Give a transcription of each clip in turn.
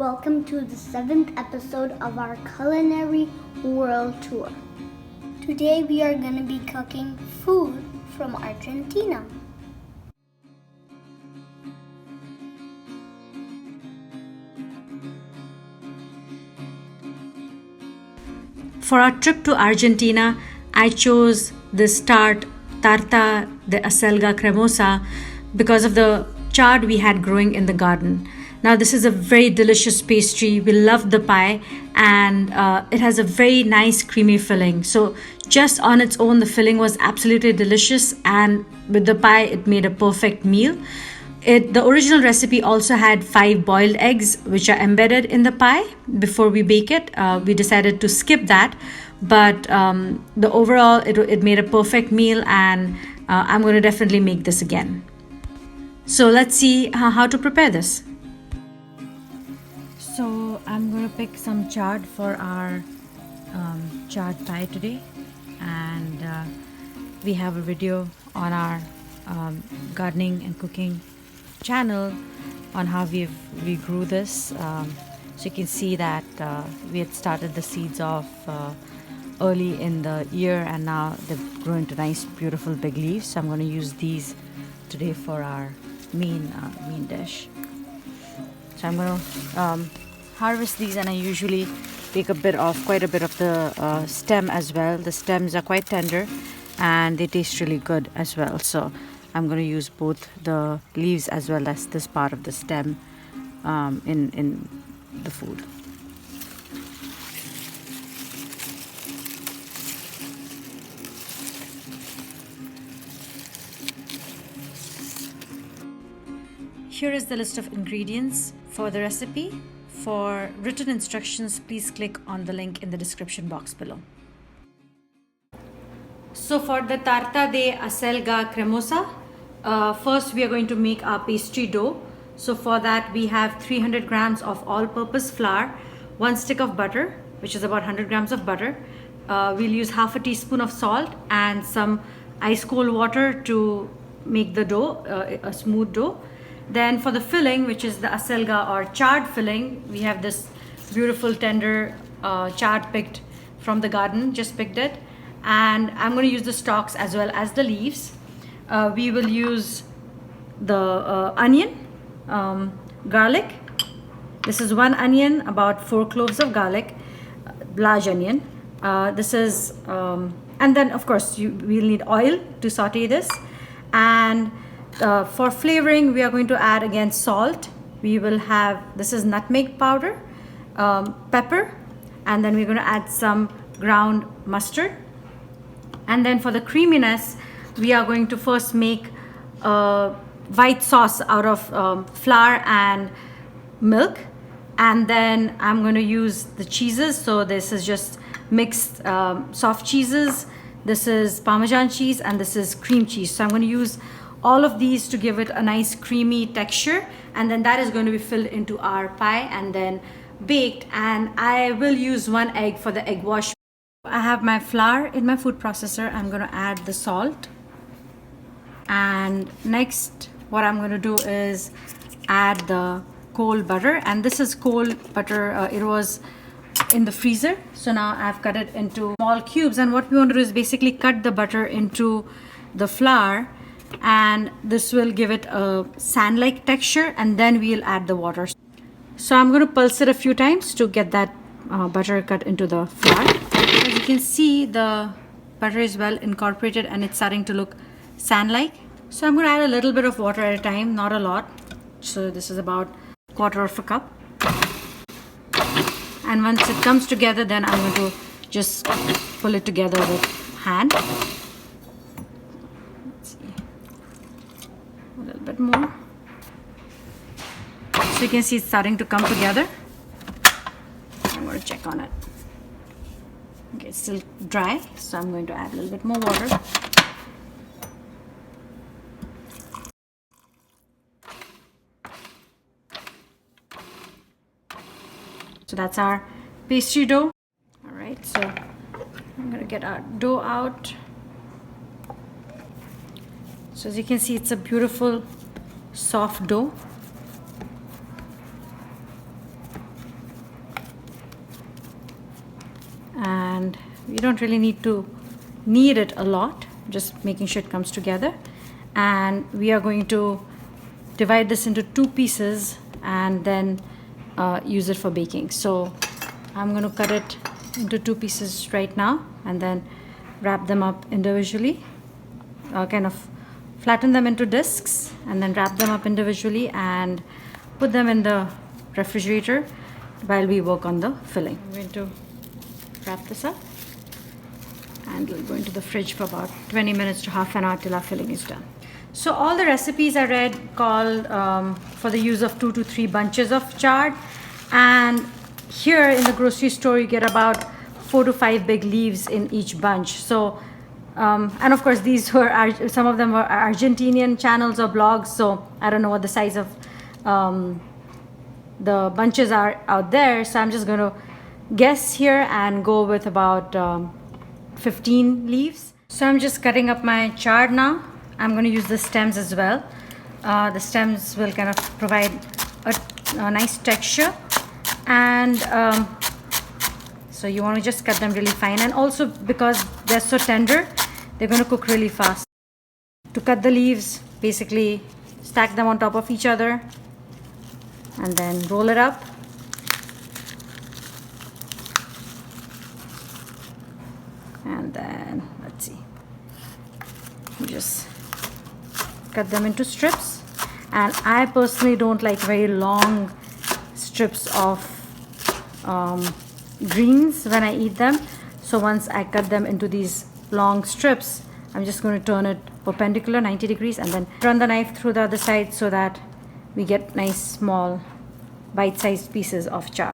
Welcome to the 7th episode of our Culinary World Tour. Today we are going to be cooking food from Argentina. For our trip to Argentina, I chose this Tarta De Acelga Cremosa because of the chard we had growing in the garden. Now this is a very delicious pastry. We love the pie and it has a very nice creamy filling. So just on its own, the filling was absolutely delicious, and with the pie it made a perfect meal. The original recipe also had 5 boiled eggs which are embedded in the pie before we bake it. We decided to skip that, but the overall it made a perfect meal, and I'm going to definitely make this again. So let's see how to prepare this. So I'm going to pick some chard for our chard pie today, and we have a video on our gardening and cooking channel on how we grew this. So you can see that we had started the seeds off early in the year, and now they've grown into nice beautiful big leaves. So I'm going to use these today for our main dish. So I'm going to harvest these, and I usually take quite a bit of the stem as well. The stems are quite tender and they taste really good as well. So I'm going to use both the leaves as well as this part of the stem in the food. Here is the list of ingredients for the recipe. For written instructions, please click on the link in the description box below. So for the Tarta De Acelga Cremosa, first we are going to make our pastry dough. So for that we have 300 grams of all-purpose flour, 1 stick of butter, which is about 100 grams of butter. We'll use half a teaspoon of salt and some ice cold water to make the dough a smooth dough. Then for the filling, which is the acelga or chard filling, we have this beautiful tender chard picked from the garden, just picked it. And I'm going to use the stalks as well as the leaves. We will use the onion, garlic. This is 1 onion, about 4 cloves of garlic, large onion. This is, and then of course we'll need oil to saute this. And for flavoring, we are going to add again salt. We will have, this is nutmeg powder, pepper, and then we're going to add some ground mustard. And then for the creaminess, we are going to first make a white sauce out of flour and milk. And then I'm going to use the cheeses. So this is just mixed soft cheeses. This is Parmesan cheese, and this is cream cheese. So I'm going to use all of these to give it a nice creamy texture, and then that is going to be filled into our pie and then baked. And I will use 1 egg for the egg wash. I have my flour in my food processor. I'm going to add the salt, and next what I'm going to do is add the cold butter. And this is cold butter, it was in the freezer, so now I've cut it into small cubes. And what we want to do is basically cut the butter into the flour, and this will give it a sand-like texture, and then we'll add the water. So I'm going to pulse it a few times to get that butter cut into the flour. As you can see, the butter is well incorporated and it's starting to look sand-like. So I'm going to add a little bit of water at a time, not a lot. So this is about 1/4 cup. And once it comes together, then I'm going to just pull it together with hand. Let's see. A little bit more. So you can see it's starting to come together. I'm going to check on it. Okay, it's still dry, so I'm going to add a little bit more water. So that's our pastry dough. All right, so I'm going to get our dough out. So as you can see, it's a beautiful soft dough. and you don't really need to knead it a lot, just making sure it comes together. And we are going to divide this into 2 pieces and then use it for baking. So I'm going to cut it into 2 pieces right now and then wrap them up individually, kind of flatten them into discs and then wrap them up individually and put them in the refrigerator while we work on the filling. I'm going to wrap this up and we'll go into the fridge for about 20 minutes to half an hour till our filling is done. So all the recipes I read called for the use of 2 to 3 bunches of chard, and here in the grocery store you get about 4 to 5 big leaves in each bunch. So and of course these were some of them were Argentinian channels or blogs, so I don't know what the size of the bunches are out there, so I'm just going to guess here and go with about 15 leaves. So I'm just cutting up my chard now. I'm going to use the stems as well. The stems will kind of provide a nice texture, and so you want to just cut them really fine, and also because they're so tender they're going to cook really fast. To cut the leaves, basically stack them on top of each other and then roll it up. And then let's see, you just cut them into strips, and I personally don't like very long strips of greens when I eat them. So once I cut them into these long strips, I'm just going to turn it perpendicular 90 degrees and then run the knife through the other side so that we get nice small bite-sized pieces of chard.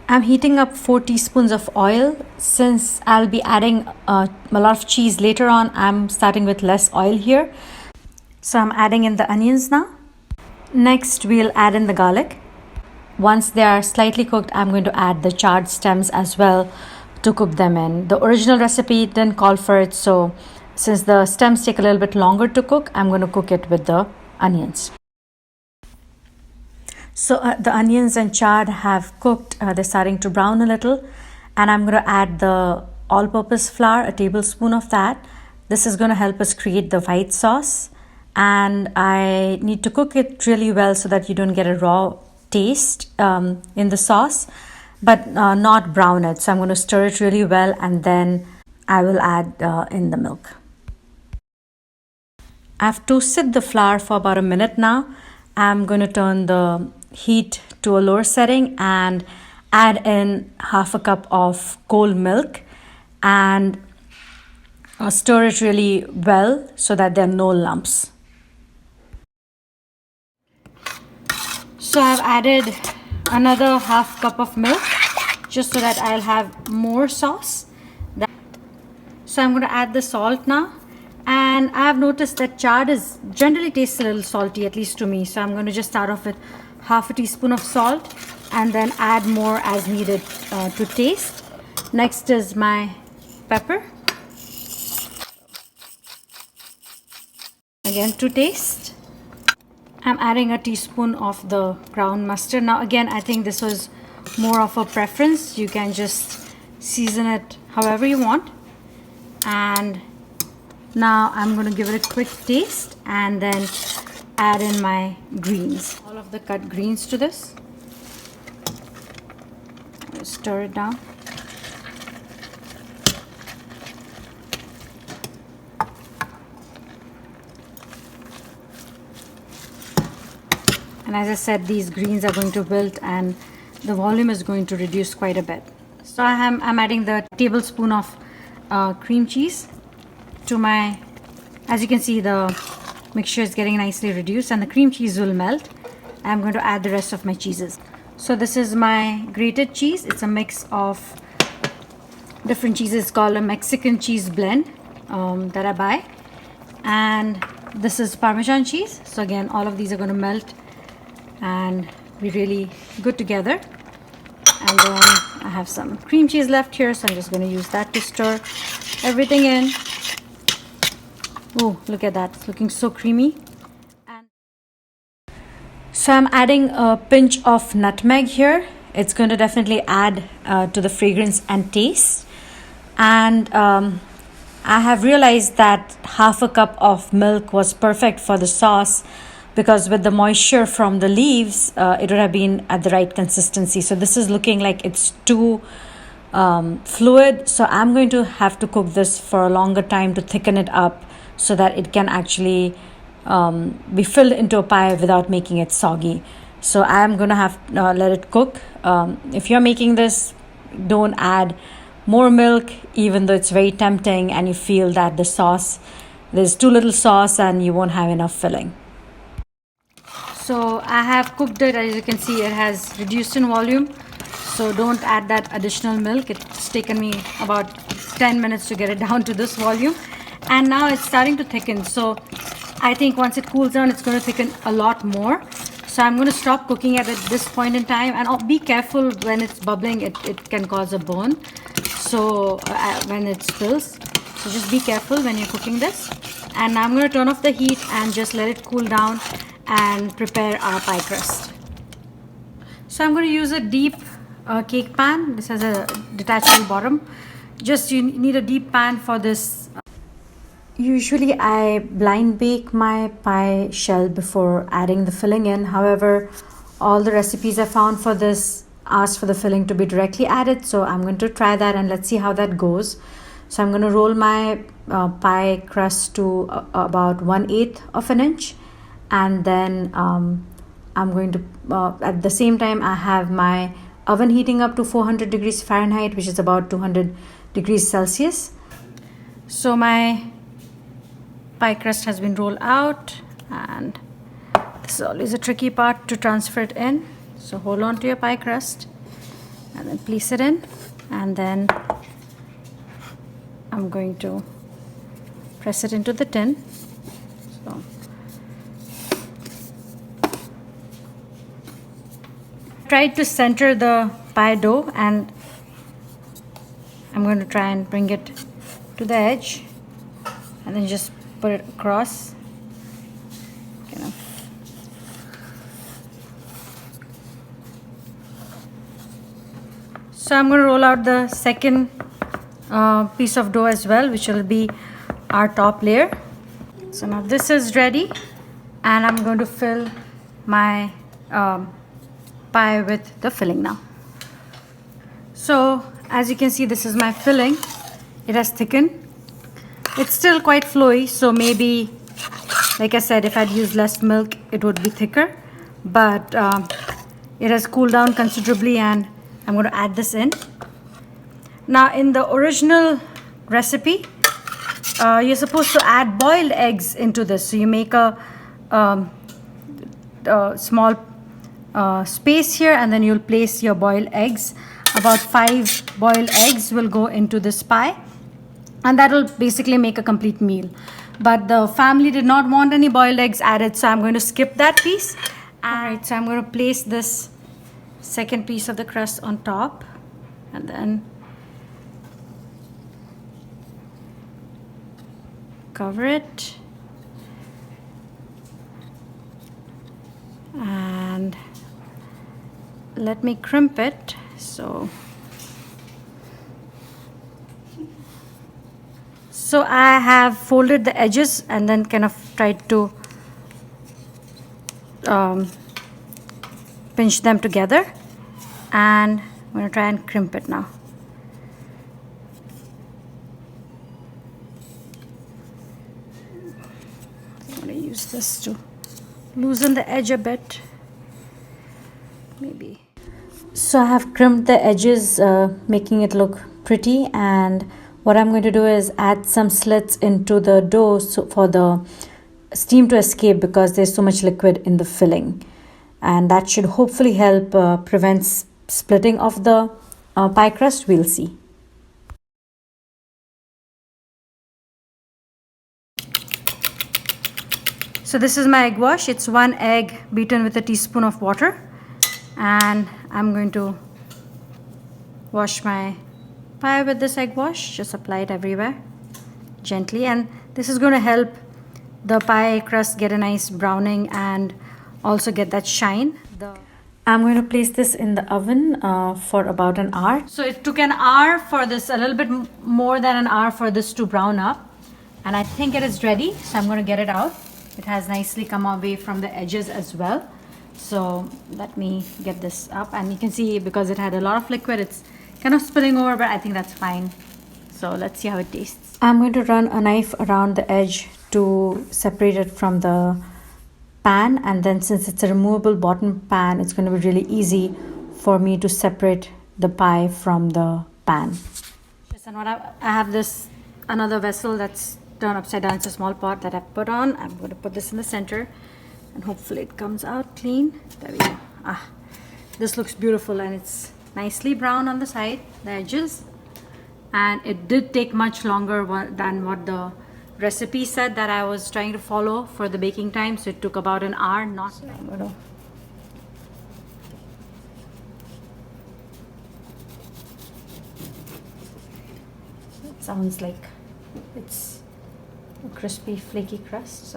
I'm heating up 4 teaspoons of oil. Since I'll be adding a lot of cheese later on, I'm starting with less oil here. So I'm adding in the onions now. Next, we'll add in the garlic. Once they are slightly cooked, I'm going to add the chard stems as well to cook them in. The original recipe didn't call for it, so since the stems take a little bit longer to cook, I'm going to cook it with the onions. So the onions and chard have cooked. They're starting to brown a little, and I'm going to add the all-purpose flour, a tablespoon of that. This is going to help us create the white sauce, and I need to cook it really well so that you don't get a raw taste in the sauce, but not brown it. So I'm going to stir it really well, and then I will add in the milk. I've toasted the flour for about a minute now. I'm going to turn the heat to a lower setting and add in half a cup of cold milk and stir it really well so that there are no lumps. So I've added another half cup of milk just so that I'll have more sauce. So I'm going to add the salt now, and I've noticed that chard generally tastes a little salty, at least to me. So I'm going to just start off with half a teaspoon of salt and then add more as needed to taste. Next is my pepper, again to taste. I'm adding a teaspoon of the ground mustard. Now again, I think this was more of a preference. You can just season it however you want. And now I'm going to give it a quick taste and then add in my greens. All of the cut greens to this. Stir it down. And as I said, these greens are going to wilt and the volume is going to reduce quite a bit. So I'm adding the tablespoon of cream cheese to my, as you can see, the mixture is getting nicely reduced and the cream cheese will melt. I'm going to add the rest of my cheeses. So this is my grated cheese. It's a mix of different cheeses. It's called a Mexican cheese blend that I buy. And this is Parmesan cheese. So again, all of these are going to melt and be really good together. And then I have some cream cheese left here, so I'm just going to use that to stir everything in. Oh, look at that, it's looking so creamy. And so I'm adding a pinch of nutmeg here. It's going to definitely add to the fragrance and taste. And I have realized that half a cup of milk was perfect for the sauce, because with the moisture from the leaves, it would have been at the right consistency. So this is looking like it's too fluid. So I'm going to have to cook this for a longer time to thicken it up so that it can actually be filled into a pie without making it soggy. So I'm going to have let it cook. If you're making this, don't add more milk, even though it's very tempting and you feel that the sauce, there's too little sauce and you won't have enough filling. So I have cooked it. As you can see, it has reduced in volume. So don't add that additional milk. It's taken me about 10 minutes to get it down to this volume. And now it's starting to thicken. So I think once it cools down, it's going to thicken a lot more. So I'm going to stop cooking at this point in time. And I'll be careful when it's bubbling. It can cause a burn. So when it spills. So just be careful when you're cooking this. And now I'm going to turn off the heat and just let it cool down and prepare our pie crust. So I'm going to use a deep cake pan. This has a detachable bottom. Just you need a deep pan for this. Usually I blind bake my pie shell before adding the filling in. However, all the recipes I found for this ask for the filling to be directly added. So I'm going to try that and let's see how that goes. So I'm going to roll my pie crust to about 1/8 of an inch. And then I'm going to, at the same time, I have my oven heating up to 400 degrees Fahrenheit, which is about 200 degrees Celsius. So my pie crust has been rolled out, and this is always a tricky part to transfer it in. So hold on to your pie crust and then place it in, and then I'm going to press it into the tin. So tried to center the pie dough, and I'm going to try and bring it to the edge and then just put it across. So I'm going to roll out the second piece of dough as well, which will be our top layer. So now this is ready, and I'm going to fill my pie with the filling now. So as you can see, this is my filling. It has thickened. It's still quite flowy, so maybe, like I said, if I'd used less milk, it would be thicker. But it has cooled down considerably, and I'm going to add this in. Now in the original recipe, you're supposed to add boiled eggs into this. So you make a small space here, and then you'll place your boiled eggs. About 5 boiled eggs will go into this pie, and that will basically make a complete meal. But the family did not want any boiled eggs added, so I'm going to skip that piece. Alright, so I'm going to place this second piece of the crust on top, and then cover it, and let me crimp it. So I have folded the edges and then kind of tried to pinch them together, and I'm going to try and crimp it now. I'm going to use this to loosen the edge a bit, maybe. So I have crimped the edges, making it look pretty, and what I'm going to do is add some slits into the dough for the steam to escape, because there's so much liquid in the filling, and that should hopefully help prevent splitting of the pie crust. We'll see. So this is my egg wash. It's 1 egg beaten with a teaspoon of water, and I'm going to wash my pie with this egg wash. Just apply it everywhere gently, and this is going to help the pie crust get a nice browning and also get that shine. I'm going to place this in the oven for about an hour. So it took an hour for this, a little bit more than an hour for this to brown up. And I think it is ready. So I'm going to get it out. It has nicely come away from the edges as well. So let me get this up. And you can see because it had a lot of liquid, it's kind of spilling over, but I think that's fine. So let's see how it tastes. I'm going to run a knife around the edge to separate it from the pan, and then since it's a removable bottom pan, it's going to be really easy for me to separate the pie from the pan. And what I have this another vessel that's turned upside down. It's a small pot that I've put on. I'm going to put this in the center and hopefully it comes out clean. There we go. This looks beautiful and it's nicely brown on the side, the edges, and it did take much longer than what the recipe said that I was trying to follow for the baking time. So it took about an hour. It sounds like it's a crispy flaky crust.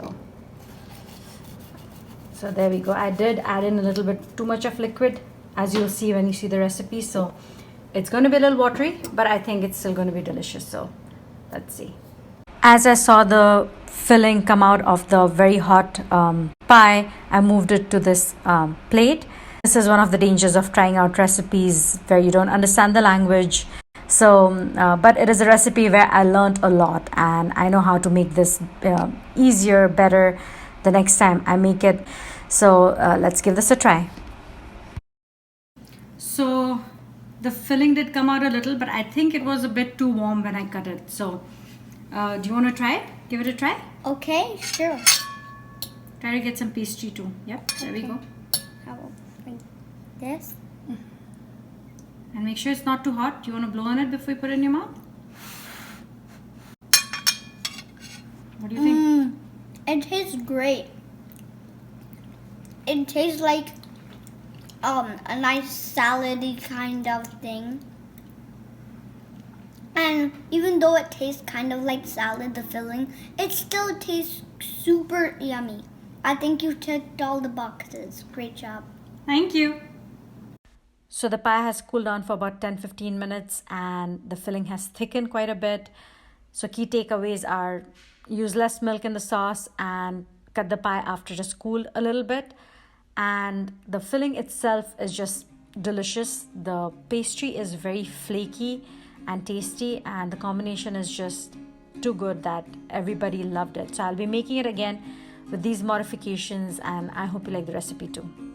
So there we go. I did add in a little bit too much of liquid, as you'll see when you see the recipe. So it's going to be a little watery, but I think it's still going to be delicious. So let's see. As I saw the filling come out of the very hot pie, I moved it to this plate. This is one of the dangers of trying out recipes where you don't understand the language. So, but it is a recipe where I learned a lot and I know how to make this easier, better the next time I make it. So let's give this a try. So the filling did come out a little, but I think it was a bit too warm when I cut it. So do you want to try it? Give it a try? Okay, sure. Try to get some pastry too. Yep, there we go. I will bring this. And make sure it's not too hot. Do you want to blow on it before you put it in your mouth? What do you think? It tastes great. It tastes like a nice salady kind of thing. And even though it tastes kind of like salad, the filling, it still tastes super yummy. I think you ticked all the boxes. Great job. Thank you. So the pie has cooled down for about 10-15 minutes and the filling has thickened quite a bit. So key takeaways are use less milk in the sauce and cut the pie after it has cooled a little bit. And the filling itself is just delicious. The pastry is very flaky and tasty, and the combination is just too good that everybody loved it. So I'll be making it again with these modifications, and I hope you like the recipe too.